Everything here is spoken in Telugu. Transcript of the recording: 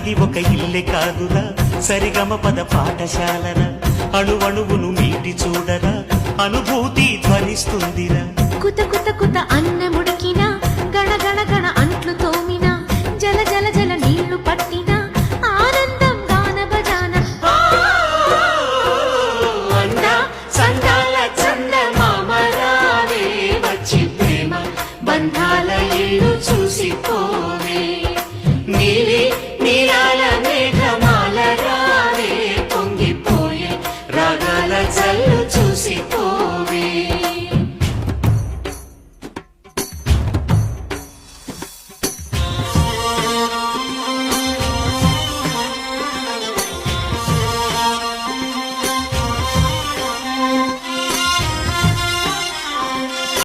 అది ఒక ఇల్లే కాదురా సరిగమ పద పాఠశాలరా అణువణువును మీటి చూడరా అనుభూతి ధ్వనిస్తుందిరా కుత కుత కుత అన్నముడు